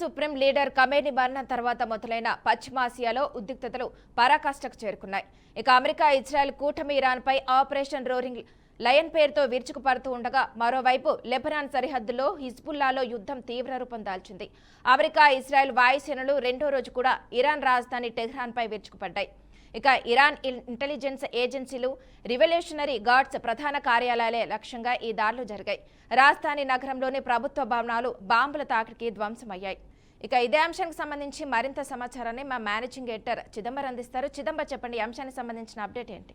Supreme leader Khamenei మరణం తర్వాత మొదలైన పశ్చిమాసియాలో ఉద్రిక్తతలు పరాకాష్ఠకు చేరుకున్నాయి. ఇక అమెరికా ఇజ్రాయెల్ కూటమి ఇరాన్పై ఆపరేషన్ రోరింగ్ లయన్ పేరుతో విరుచుకుపడుతూ ఉండగా మరోవైపు లెబనాన్ సరిహద్దులో హిజ్బుల్లాలో యుద్ధం తీవ్ర రూపం దాల్చింది. అమెరికా ఇజ్రాయెల్ వాయుసేనలు రెండో రోజు కూడా ఇరాన్ రాజధాని టెహ్రాన్పై విరుచుకుపడ్డాయి. ఇక ఇరాన్ ఇంటెలిజెన్స్ ఏజెన్సీలు, రివల్యూషనరీ గార్డ్స్ ప్రధాన కార్యాలయాలే లక్ష్యంగా ఈ దాడులు జరిగాయి. రాజధాని నగరంలోని ప్రభుత్వ భవనాలు బాంబుల తాకిడికి ధ్వంసమయ్యాయి. ఇక ఇదే అంశానికి సంబంధించి మరింత సమాచారాన్ని మా మేనేజింగ్ ఎడిటర్ చిదంబర్ అందిస్తారు. చిదంబర్, చెప్పండి, ఈ అంశానికి సంబంధించిన అప్డేట్ ఏంటి?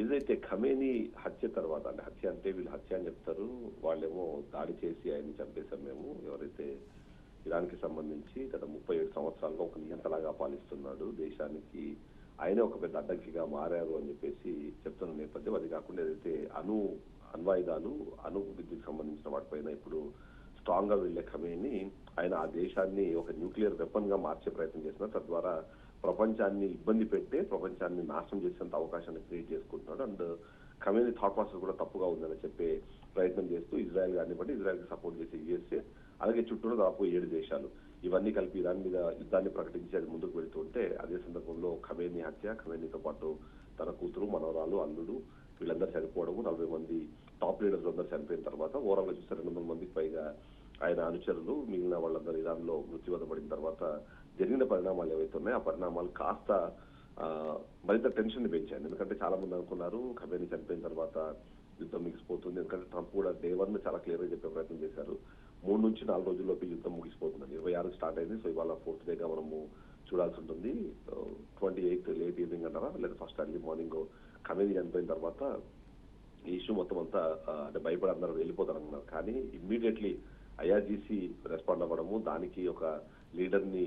ఏదైతే ఖమేనీ హత్య తర్వాత, అంటే హత్య అంటే వీళ్ళు హత్య అని చెప్తారు, వాళ్ళేమో దాడి చేసి ఆయన్ని చంపేశాం మేము, ఎవరైతే ఇరాన్ కి సంబంధించి గత 37 సంవత్సరాలుగా ఒక నియంతలాగా పాలిస్తున్నాడు దేశానికి, ఆయనే ఒక పెద్ద అడ్డంకిగా మారారు అని చెప్పేసి చెప్తున్న నేపథ్యం. అది కాకుండా ఏదైతే అణ్వాయుధాలు, అణు విద్యుత్ సంబంధించిన వాటిపైన ఇప్పుడు స్ట్రాంగ్ గా వెళ్లే ఖమేనీ ఆయన ఆ దేశాన్ని ఒక న్యూక్లియర్ వెపన్ గా మార్చే ప్రయత్నం చేస్తున్నారు. తద్వారా ప్రపంచాన్ని ఇబ్బంది పెట్టే, ప్రపంచాన్ని నాశనం చేసేంత అవకాశాన్ని క్రియేట్ చేసుకుంటున్నాడు. అండ్ ఖమేనీ థాట్ ప్రాసెస్ కూడా తప్పుగా ఉందని చెప్పే ప్రయత్నం చేస్తూ ఇజ్రాయెల్ కానివ్వండి, ఇజ్రాయెల్ కి సపోర్ట్ చేసే యుఎస్ఏ, అలాగే చుట్టూ దాదాపు 7 దేశాలు ఇవన్నీ కలిపి ఇరాన్ మీద యుద్ధాన్ని ప్రకటించి అది ముందుకు వెళ్తుంటే, అదే సందర్భంలో ఖమేనీ హత్య, ఖమేనీతో పాటు తన కూతురు, మనవరాలు, అల్లుడు వీళ్ళందరూ చనిపోవడము, 40 మంది టాప్ లీడర్స్ అందరూ చనిపోయిన తర్వాత ఓవరాల్ గా చూస్తే 200 మందికి పైగా ఆయన అనుచరులు, మిగిలిన వాళ్ళందరూ ఇరాన్ లో మృత్యువత పడిన తర్వాత జరిగిన పరిణామాలు ఏవైతే ఉన్నాయో ఆ పరిణామాలు కాస్త మరింత టెన్షన్ ని పెంచాయి. ఎందుకంటే చాలా మంది అనుకున్నారు ఖమేనీ చనిపోయిన తర్వాత యుద్ధం ముగిసిపోతుంది, ఎందుకంటే ట్రంప్ కూడా డే 1 చాలా క్లియర్ గా చెప్పే ప్రయత్నం చేశారు, 3 నుంచి 4 రోజుల్లోపు యుద్ధం ముగిసిపోతుందని. 26 స్టార్ట్ అయింది, సో ఇవాళ 4th డేగా మనము చూడాల్సి ఉంటుంది. 28 లేట్ ఈవినింగ్ అంటారా, లేదా ఫస్ట్ అర్లీ మార్నింగ్ ఖమేనీ చనిపోయిన తర్వాత ఈ ఇష్యూ మొత్తం అంతా అంటే భయపడి అందరూ వెళ్ళిపోతారు అన్నారు. కానీ ఇమ్మీడియట్లీ ఐఆర్జీసీ రెస్పాండ్ అవ్వడము, దానికి ఒక లీడర్ ని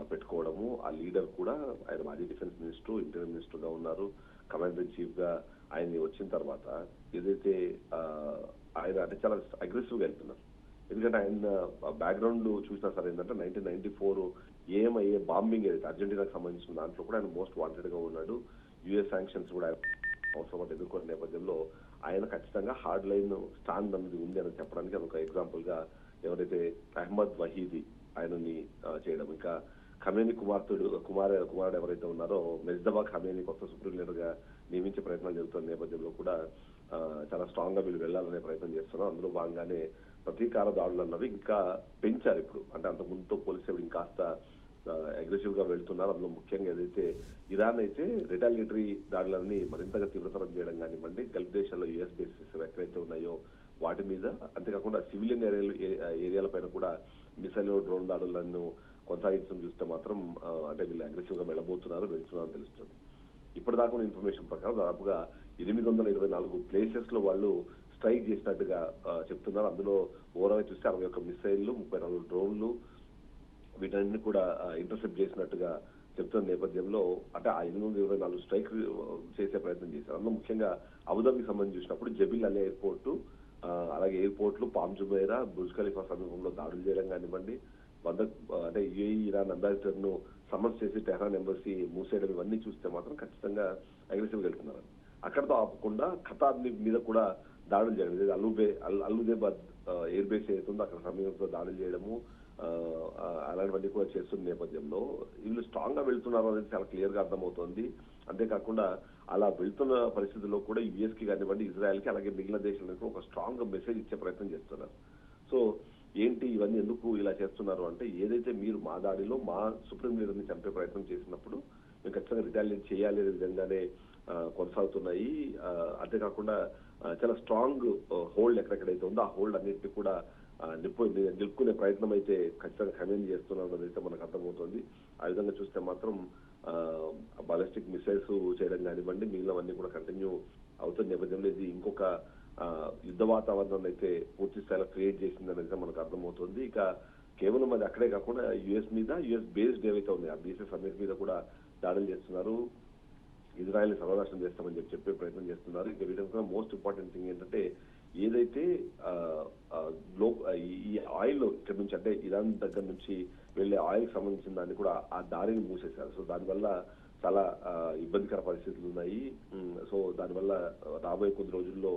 పెట్టుకోవడము, ఆ లీడర్ కూడా ఆయన మాజీ డిఫెన్స్ మినిస్టర్, ఇంటీరియర్ మినిస్టర్ గా ఉన్నారు, కమాండర్ ఇన్ చీఫ్ గా ఆయన వచ్చిన తర్వాత ఏదైతే ఆయన అంటే చాలా అగ్రెసివ్ గా వెళ్తున్నారు. ఎందుకంటే ఆయన బ్యాక్గ్రౌండ్ చూసినా సరే ఏంటంటే 1994 ఏఎంఐఏ బాంబింగ్ ఏదైతే అర్జెంటీనాకు సంబంధించిన దాంట్లో కూడా ఆయన మోస్ట్ వాంటెడ్ గా ఉన్నాడు. యుఎస్ శాంక్షన్స్ కూడా అవసరం ఎదుర్కొన్న నేపథ్యంలో ఆయన ఖచ్చితంగా హార్డ్ లైన్ స్టాండ్ అనేది ఉంది అని చెప్పడానికి అదొక ఎగ్జాంపుల్ గా ఎవరైతే అహ్మద్ వహీదీ ఆయనని చేయడం, ఇంకా ఖమేనీ కుమారుడు ఎవరైతే ఉన్నారో మెజ్దబా ఖమేనీ కొత్త సుప్రీం లీడర్ గా నియమించే ప్రయత్నాలు జరుగుతున్న నేపథ్యంలో కూడా చాలా స్ట్రాంగ్ గా వీళ్ళు వెళ్లాలనే ప్రయత్నం చేస్తున్నారు. అందులో భాగంగానే ప్రతీకార దాడులు అన్నవి ఇంకా పెంచారు ఇప్పుడు, అంటే అంత ముందుతో పోలిస్తే ఇంకాస్త అగ్రెసివ్ గా వెళ్తున్నారు. అందులో ముఖ్యంగా ఏదైతే ఇరాన్ అయితే రిటాలియేటరీ దాడులన్నీ మరింతగా తీవ్రతరం చేయడం కానివ్వండి, గల్ఫ్ దేశాల్లో యుఎస్ బేసెస్ ఎక్కడైతే ఉన్నాయో వాటి మీద, అంతేకాకుండా సివిలియన్ ఏరియాల పైన కూడా మిసైల్, డ్రోన్ దాడులను కొనసాగించడం చూస్తే మాత్రం అంటే వీళ్ళు అగ్రెసివ్ గా వెళ్తున్నారని తెలుస్తుంది. ఇప్పటిదాకా ఉన్న ఇన్ఫర్మేషన్ ప్రకారం దాదాపుగా 824 ప్లేసెస్ లో వాళ్ళు స్ట్రైక్ చేసినట్టుగా చెప్తున్నారు. అందులో ఓవరాల్ చూస్తే 61 మిసైళ్లు, 34 డ్రోన్లు వీటన్ని కూడా ఇంటర్సెప్ట్ చేసినట్టుగా చెప్తున్న నేపథ్యంలో అంటే ఆ 824 స్ట్రైక్ చేసే ప్రయత్నం చేశారు. అందులో ముఖ్యంగా అబుదాబికి సంబంధించి చూసినప్పుడు జబిల్ అలీ ఎయిర్పోర్టు, అలాగే ఎయిర్పోర్ట్లు, పామ్ జుమైరా, బుర్జ్ ఖలీఫా సమీపంలో దాడులు చేయడం కానివ్వండి, అంటే యుఏఈ ఇరాన్ అంబాసిడర్ ను సమన్స్ చేసి టెహ్రాన్ ఎంబసీ మూసేయడం, ఇవన్నీ చూస్తే మాత్రం ఖచ్చితంగా అగ్రెసివ్ వెళ్తున్నారు. అక్కడతో ఆపకుండా ఖతార్ మీద కూడా దాడులు చేయడం, అల్లుదేబాద్ ఎయిర్ బేస్ ఏదైతుందో అక్కడ సమీపంలో దాడులు చేయడము, అలాంటివన్నీ కూడా చేస్తున్న నేపథ్యంలో వీళ్ళు స్ట్రాంగ్ గా వెళ్తున్నారు అనేది చాలా క్లియర్ గా అర్థమవుతోంది. అంతేకాకుండా అలా వెళ్తున్న పరిస్థితుల్లో కూడా యుఎస్ కి కానివ్వండి, ఇజ్రాయెల్ కి, అలాగే మిగిలిన దేశాలకు ఒక స్ట్రాంగ్ మెసేజ్ ఇచ్చే ప్రయత్నం చేస్తున్నారు. సో ఏంటి ఇవన్నీ ఎందుకు ఇలా చేస్తున్నారు అంటే, ఏదైతే మీరు మా దాడిలో మా సుప్రీం లీడర్ ని చంపే ప్రయత్నం చేసినప్పుడు మేము ఖచ్చితంగా రిటాలియేట్ చేయాలి అనే విధంగానే కొనసాగుతున్నాయి. అంతేకాకుండా చాలా స్ట్రాంగ్ హోల్డ్ ఎక్కడెక్కడైతే ఉందో ఆ హోల్డ్ అన్నింటినీ కూడా నిలుపుకునే ప్రయత్నం అయితే ఖచ్చితంగా ఖమేనీ చేస్తున్నారు అనేది అయితే మనకు అర్థమవుతుంది. ఆ విధంగా చూస్తే మాత్రం బాలిస్టిక్ మిసైల్స్ చేయడం కానివ్వండి, మిగిలినవన్నీ కూడా కంటిన్యూ అవుతున్న నేపథ్యంలో ఇది ఇంకొక యుద్ధ వాతావరణం అయితే పూర్తి స్థాయిలో క్రియేట్ చేసింది అనేది మనకు అర్థమవుతుంది. ఇక కేవలం అది అక్కడే కాకుండా యుఎస్ మీద, యుఎస్ బేస్డ్ ఏవైతే ఉన్నాయి ఆ బేసెస్ అన్నిటి మీద కూడా దాడులు చేస్తున్నారు, ఇజ్రాయెల్ ని సర్వనాశనం చేస్తామని చెప్పే ప్రయత్నం చేస్తున్నారు. ఇక వీటిలో మోస్ట్ ఇంపార్టెంట్ థింగ్ ఏంటంటే, ఏదైతే ఈ ఆయిల్ ఇక్కడ నుంచి అంటే ఇరాన్ దగ్గర నుంచి వెళ్లే ఆయిల్ కి సంబంధించిన దాన్ని కూడా ఆ దారిని మూసేశారు. సో దానివల్ల చాలా ఇబ్బందికర పరిస్థితులు ఉన్నాయి. సో దానివల్ల రాబోయే కొద్ది రోజుల్లో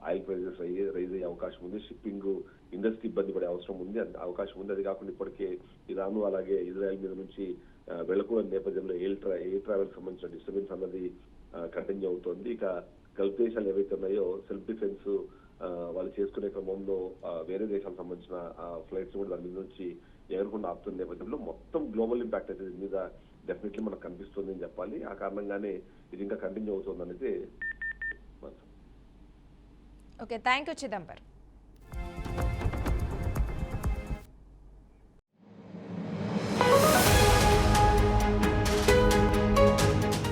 ఆయిల్ ప్రైజెస్ రైజ్ అయ్యే అవకాశం ఉంది. షిప్పింగ్ ఇండస్ట్రీ ఇబ్బంది పడే అవకాశం ఉంది. అది కాకుండా ఇప్పటికే ఇరాన్ అలాగే ఇజ్రాయెల్ మీద నుంచి వెళ్ళకూడని నేపథ్యంలో ఎయిర్ ట్రావెల్ సంబంధించిన డిస్టర్బెన్స్ అన్నది కంటిన్యూ అవుతోంది. ఇక గల్ఫ్ దేశాలు ఏవైతే ఉన్నాయో సెల్ఫ్ డిఫెన్స్ వాళ్ళు చేసుకునే క్రమంలో వేరే దేశాలకు సంబంధించిన ఫ్లైట్స్ కూడా దాని మీద నుంచి ఎగరకుండా ఆపుతున్న నేపథ్యంలో మొత్తం గ్లోబల్ ఇంపాక్ట్ అయితే దీని మీద డెఫినెట్లీ మనకు కనిపిస్తుంది అని చెప్పాలి. ఆ కారణంగానే ఇది ఇంకా కంటిన్యూ అవుతుంది అనేది. Okay, thank you Chidambar.